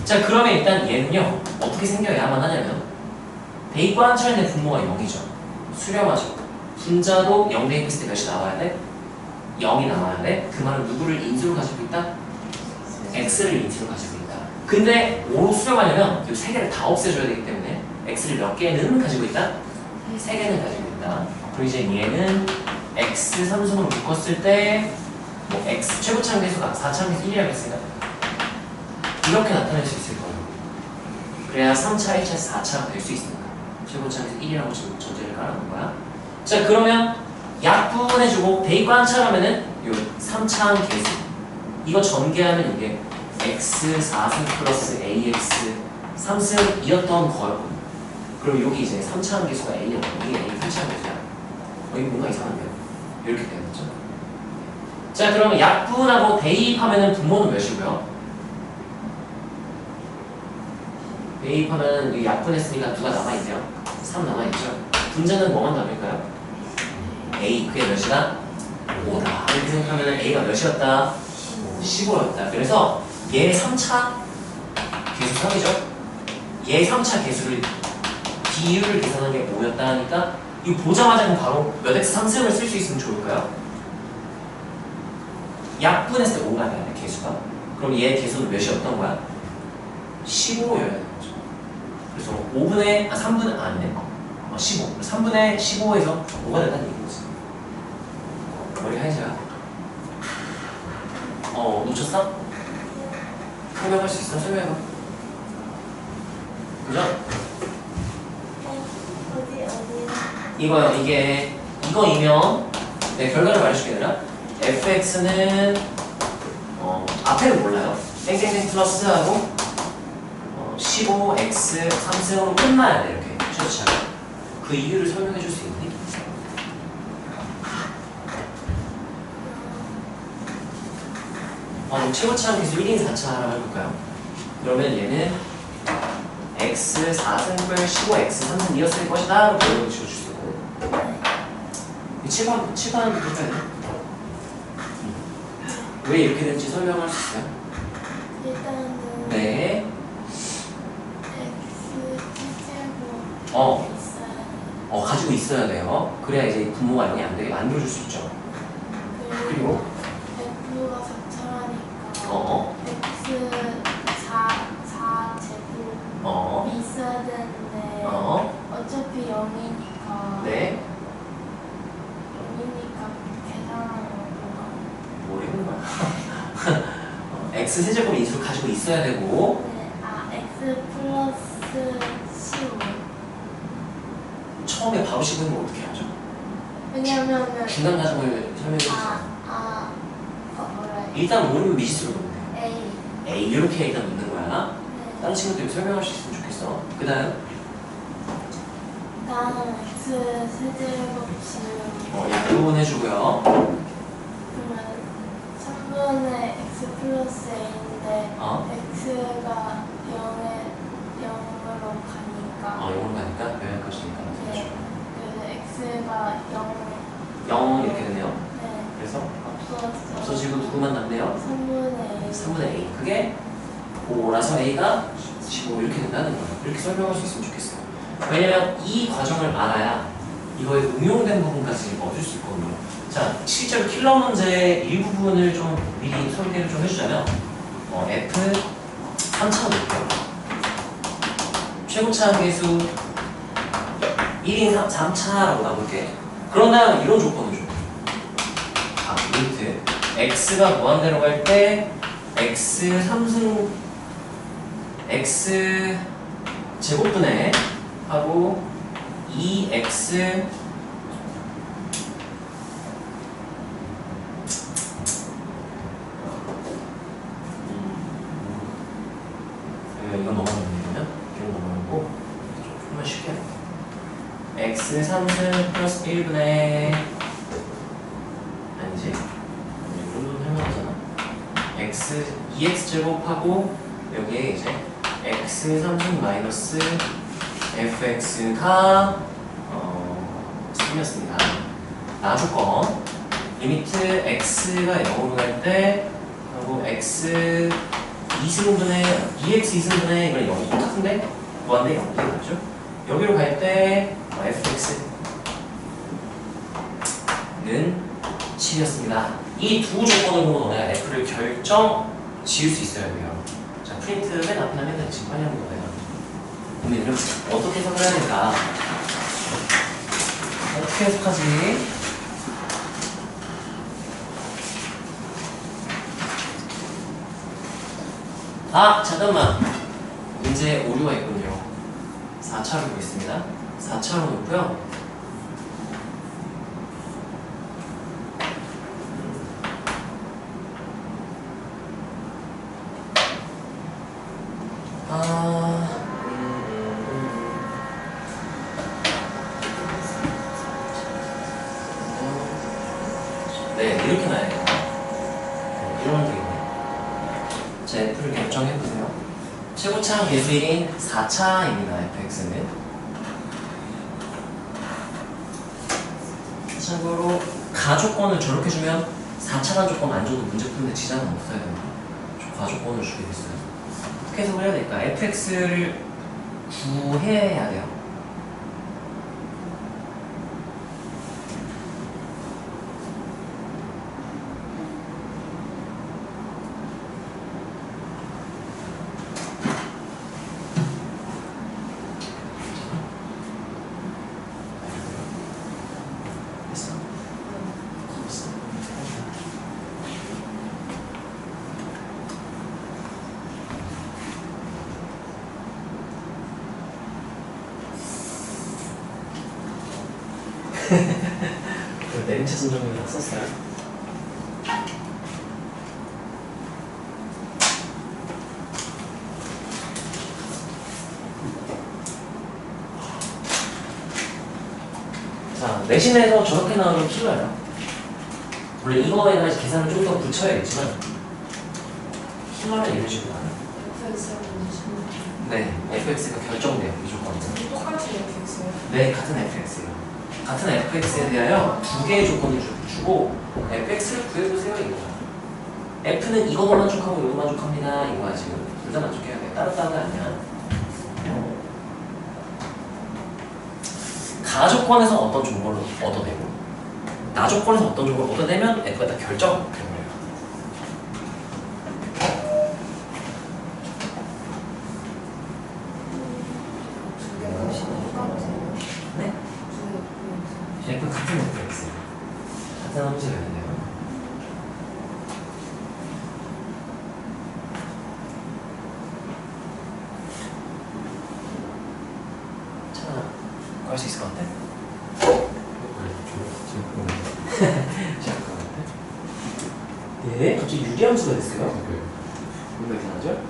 자 그러면 일단 얘는요 어떻게 생겨야만 하냐면 대입과 한차인의 분모가 0이죠. 수렴하죠. 분자도 0 대입했을 때 몇이 나와야 돼? 0이 나와야 돼. 그 말은 누구를 인수로 가지고 있다? x를 인수로 가지고 있다. 근데 5로 수렴하려면 이 3개를 다 없애줘야 되기 때문에 x를 몇 개는 가지고 있다? 3개는 가지고 있다. 그리고 이제 얘는 x 3승으로 묶었을 때 뭐 x 최고차 계수가 4차 계수 1이라고 했으니까 이렇게 나타낼 수 있을 거예요. 그래야 3차, 1차, 4차가 될 수 있습니다. 최고차 계수 1이라고 지금 전제를 깔아놓은 거야. 자 그러면 약분해주고 대입과 한차라면은 요 3차항 계수 이거 전개하면 이게 x 4승 플러스 ax 3승이었던 거였고 그럼 여기 이제 3차항 계수가 a였고 이게 a 3차항 계수야. 여기 뭔가 이상한데요? 이렇게 되겠죠? 자 그러면 약분하고 대입하면은 분모는 몇이고요? 대입하면 약분했으니까 누가 남아있대요? 3 남아있죠? 분자는 뭐만 남을까요? A 그게 몇이다? 5다. 이렇게 생각하면 A가 몇이었다? 15였다. 그래서 얘 3차 계수 3이죠? 얘 3차 계수를 비율을 계산한 게 5였다 하니까 이거 보자마자 그럼 바로 몇 x 3승을 쓸 수 있으면 좋을까요? 약분했을 때 5가 돼야 돼 계수가. 그럼 얘 계수는 몇이었던 거야? 15여야 되는 거죠. 그래서 5분의 3분의 아니네 15 3분의 15에서 5가 된다는 얘기지. 머리 하이즈야? 놓쳤어? 설명할 수 있어? 설명해봐. 그죠? 이거요. 이거이면 네, 결과를 말해줄게 얘들아. fx는 앞에는 몰라요. 땡땡땡 플러스하고 15x 3승으로 끝나야 돼 이렇게 최소차가. 그 이유를 설명해 줄 수 있니? 최고차 계수 1인 4차라고 해볼까요? 그러면 얘는 x 4승분 15x 3승이었을 것이다 라고 결론을 지어줄 수 있고 7번은 그렇게 해야 돼? 왜 이렇게 된지 설명할 수 있어요? 일단은 네. 있어요. 가지고 있어야 돼요. 그래야 이제 분모가 0이 안 되게 만들어줄 수 있죠. 그리고 F가 4차라니까 X 4 제곱 있어야 되는데 어차피 0이니까 네. 0이니까 계산하는 뭐 이런 거야? x 세제곱 인수를 가지고 있어야 되고 X 플러스 15 처음에 바로 15는 어떻게 하죠? 왜냐면은 중간 과정을 설명해 주세요. 뭐라 일단 모르면 미지수로 넣으면 돼. A. A 이렇게 일단 넣는 거야. 네. 다른 친구들 설명할 수 있으면 좋겠어. 그 다음 다음은 X 세제곱씩. 야, 이 부분 해주고요. 그러면 3분의 X 플러스 A인데 X가 0으로 가니까 0으로 가니까 여기까지니까 네. 그래서 X가 0 이렇게 되네요. 네. 그래서 없어졌어요. 없어지고 누구만 남네요? 3분의 A. 3분의 A. 그게 5라서 A가 15 이렇게 된다는 거예요. 이렇게 설명할 수 있으면 좋겠어요. 왜냐면 이 과정을 알아야 이거에 응용된 부분까지 얻을 수 있거든요. 자, 실제로 킬러 문제 일부분을 좀 미리 소개를 좀 해주자면 F 3차 놓을게요. 최고차 계수 1인 3차라고 나볼게. 그런 다음에 이런 조건을 줘. 리미트 x가 무한대로 갈 때 x 3승 x 제곱분의 하고 2x 이건 넘어가면 이건 넘어가고 조금만 쉽게 할게요. x 3승 플러스 1분의 아니지 이런 설명하잖아. x 2x 제곱하고 여기에 이제 x 3승 마이너스 fx가 3이었습니다. 나조건 리미트 x가 0으로 갈 때 하고 x 2승분의 2x 2승분의 이건 0이 똑같은데 무한대 0이 되겠죠? 여기로 갈 때 fx는 7이었습니다. 이 두 조건을 보고 너네가 f를 결정 지을 수 있어야 돼요. 자, 프린트 맨 앞에 나면 지금 빨리 하는 거예요. 근데 이렇게 어떻게 해석을 해야 될까? 어떻게 해석하지? 잠깐만. 문제에 오류가 있군요. 4차로 보겠습니다. 4차로 놓고요. 네, 이렇게 나야 돼요. 이러면 되겠네요. 자, F를 결정해보세요. 최고차 계수인 4차입니다, fx는. 참고로 가조건을 저렇게 주면 4차란 조건 안 줘도 문제 푸는데 지장은 없어야 됩니다. 가조건을 주게 됐어요. 어떻게 해석을 해야 될까? fx를 구해야 돼요. 됐어? 됐어. 그 내림차 선정을 썼어요. 자, 내신에서 저렇게 나오면 킬러예요. 물론 이거에 대한 계산을 좀 더 붙여야겠지만 킬러는 이런 식으로 나와요. fx라고 해주시면 네, fx가 결정돼요. 이 조건은. 똑같이 fx예요? 네, 같은 fx예요. 같은 fx에 대하여 두 개의 조건을 주고 fx를 구해보세요 이거야. f는 이거도 만족하고 이거 만족합니다 이거야. 지금 둘 다 만족해야 돼. 따로따로 아니야. 가조건에서 어떤 정보를 얻어내고 나조건에서 어떤 정보를 얻어내면 f가 다 결정되는 거예요. 두 개가 똑같아요? 네? 두 f 같은 fx 같은 함수가 있는데요. 자, 구할 수 있을 것 같아? 시작할 것 같아? 예. 네? 갑자기 유리함수가 됐어요? 그 뭔가 이상하죠?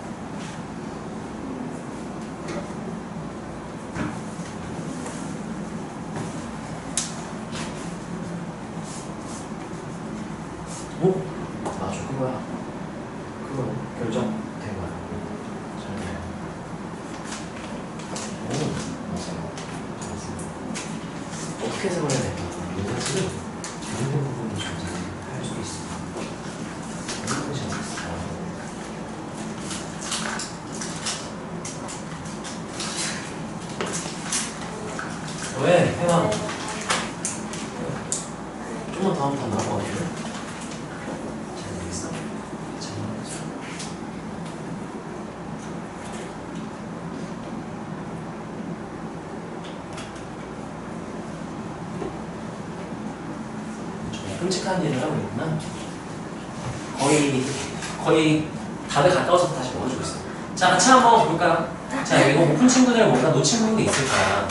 오? 맞아, 그거야. 그거 결정된 거야. 잘해요. 오, 맞아요. 잘했습니다. 어떻게 해석을 해야 될까? 인사치는 적용된 부분이 존재할 수도 있어. 너무 잘했어. 왜? 해봐. 좀만 더 하면 더 나을 것 같아요. 잘 되겠어? 잘 나가죠. 정말 끔찍한 일을 하고 있구나. 거의 답에 가까워서 다시 먹어주고 있어. 자, 같이 한번 볼까요? 자, 이거 못 푼 친구들 뭔가 놓친 부분이 있을 거야.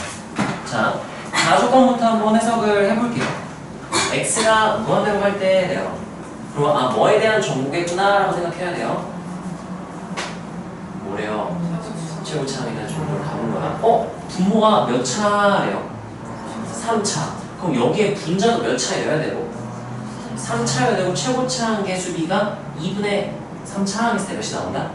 자, 조건부터 한번 해석을 해볼게요. x가 무한대로 갈 때 돼요. 그럼 뭐에 대한 정보겠구나 라고 생각해야 돼요. 뭐래요? 최고차에 대한 정보를 가본 거야. 분모가 몇 차래요? 3차. 그럼 여기에 분자도 몇 차여야 되고 3차여야 되고 최고차항 개수비가 2분의 3차항 했을 때 몇이 나온다?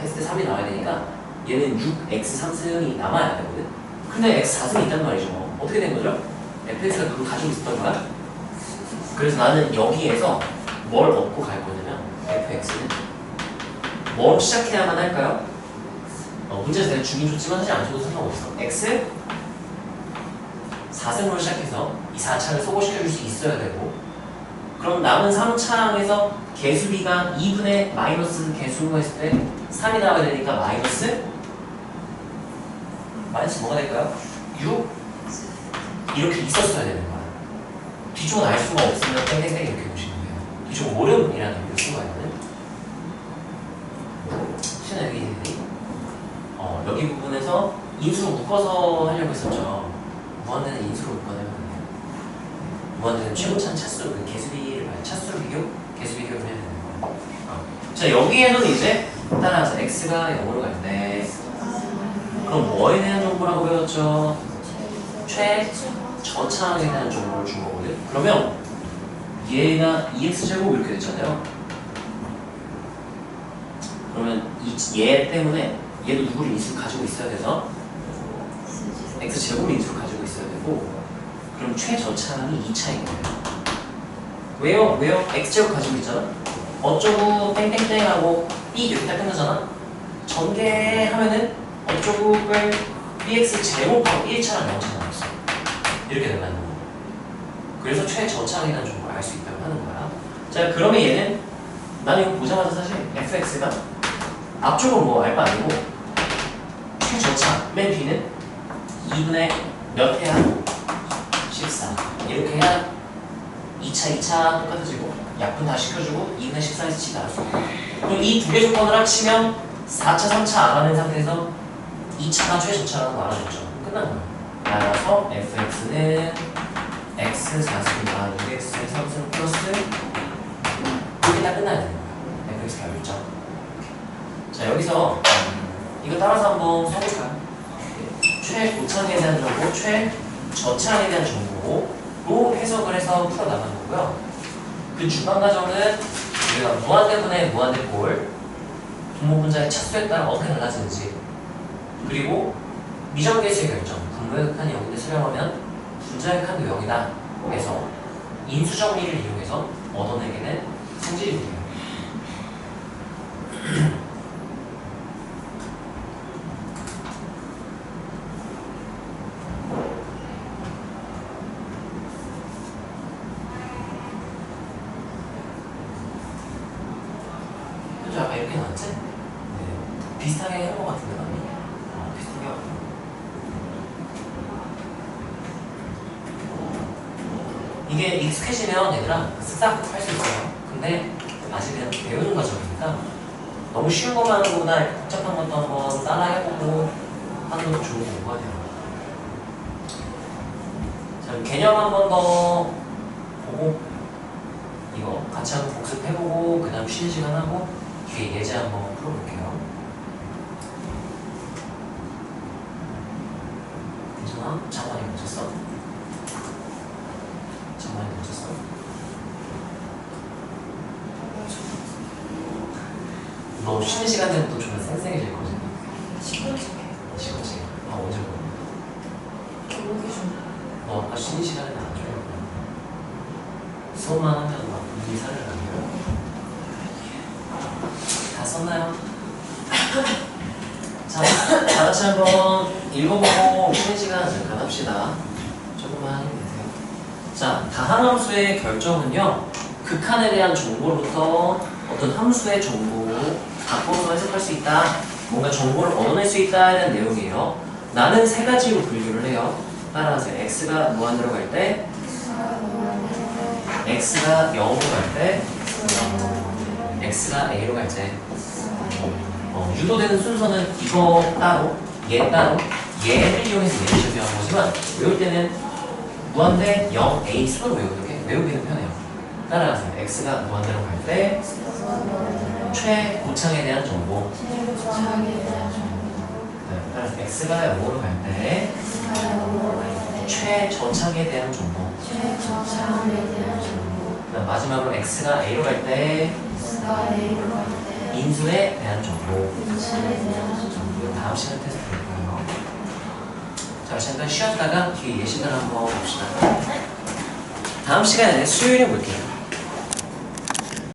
했을 때 3이 나와야 되니까 얘는 6x 3승이 남아야 되거든. 근데 x 4승이 있단 말이죠. 어떻게 된 거죠? fx가 그걸 가지고 있었던 거야? 그래서 나는 여기에서 뭘 얻고 갈 거냐면 fx는 뭐로 시작해야만 할까요? 문제에서 내가 주긴 줬지만 사실 안 줘도 상관없어. x 4승으로 시작해서 이 4차를 소거시켜줄 수 있어야 되고 그럼 남은 3차항에서 개수비가 2분의 마이너스 개수로 했을 때 3이 나와야 되니까 마이너스 뭐가 될까요? 6 이렇게 있었어야 되는 거야. 뒤쪽은 알 수가 없으면 땡땡땡 이렇게 보시면 돼요. 뒤쪽 모름이라는 의미로 쓴 거예요. 신아 여기 부분에서 인수로 묶어서 하려고 했었죠. 무한대는 인수로 묶어내면 돼요. 무한대는 최고차는 차수, 개수비를 차수로 개수 비교를 해야 되는 거예요. 자, 여기에는 이제 따라서 x가 0으로 갈 때 그럼 뭐에 대한 정보라고 배웠죠? 최저차항에 대한 정보를 준 거거든. 그러면 얘가 2x제곱 이렇게 됐잖아요. 그러면 얘 때문에 얘도 누구를 인수를 가지고 있어야 돼서 x제곱을 인수를 가지고 있어야 되고 그럼 최저차항이 2차인 거예요. 왜요? x제곱 가지고 있잖아. 어쩌고 땡땡땡하고 b 이렇게 딱 끝나잖아. 전개하면은 어쩌고를 bx 제곱하고 1차랑 0차 나왔어. 이렇게 된다는 거. 그래서 최저차항에 대한 정보를 알 수 있다고 하는 거야. 자, 그러면 얘는 나는 이거 보자마자 사실 fx가 앞쪽은 뭐 알 바 아니고 최저차 맨 뒤는 2분의 몇 해야? 14 이렇게 해야 2차 똑같아지고 약분 다 시켜주고 2분의 14에서 7 나올 수 있고 그럼 이 두 개 조건을 합치면 4차, 3차 알아낸 상태에서 2차가 최저차라는 거 알아줬죠. 끝난 거예요. 따라서 fx는 x 4승과 6x 3승 플러스 이렇게 다 끝나야 되는 거예요. fx 결정. 자, 여기서 이거 따라서 한번 써볼까요? 최고차항에 대한 정보, 최저차항에 대한 정보로 해석을 해서 풀어나가는 거고요. 그 중간 과정은 우리가 무한대분의 무한대꼴 분모 분자의 차수에 따라 어떻게 달라지는지 그리고 미정계수의 결정, 분모의 극한이 0인데 수렴하면 분자의 극한도 0이다 해서 인수정리를 이용해서 얻어내게는 성질이 돼요. 그죠? 아까 이렇게 나왔지? 네. 비슷하게 한 것 같은데 많이? 비슷하게 하고 이게 익숙해지면 얘들아 쓱싹 할 수 있어요. 근데 아직 그냥 배우는 과정이니까 너무 쉬운 것만 하는 것보다 복잡한 것도 한번 따라해보고 하는 것도 좋은 것 같아요. 자, 개념 한 번 더 보고 이거 같이 한번 복습해보고 그 다음 쉬는 시간 하고 뒤에 예제 한번 풀어볼게요. 괜찮아? 장관이 멈췄어? 장관이 멈췄어? 너 쉬는 시간 되면 또 좀 쌩쌩해질 거지? 시끄럽게. 시끄럽지? 아 언제 보고? 모르기 좀. 너 아까 쉬는 시간에 안 줘요? 수업만 하면 막 눈이 살을 남겨요. 다 썼나요? 자, 다 같이 한번 읽어보고 쉬는 시간 잠깐 합시다. 조금만 힘내세요. 자, 다항함수의 결정은요, 극한에 대한 정보로부터 어떤 함수의 정보 바꿔서 해석할 수 있다, 뭔가 정보를 얻어낼 수 있다에 대한 내용이에요. 나는 세 가지로 분류를 해요. 따라하세요. x가 무한대로 갈 때, x가 0으로 갈 때, x가 a로 갈 때. 유도되는 순서는 이거 따로, 얘 따로, 얘를 이용해서 얘를 제시한 거지만 외울 때는 무한대 0, a 순으로 외우기는 편해요. 따라가세요. x가 무한대로 갈 때 최고창에 대한 정보. 네, 따라서 x가 0으로 갈 때 최저창에 대한 정보. 그다음 마지막으로 x가 a로 갈 때 인수에 대한 정보. 다음 시간 테스트 볼까요? 자, 잠깐 쉬었다가 뒤에 예시들 한번 봅시다. 다음 시간에 수요일에 볼게요.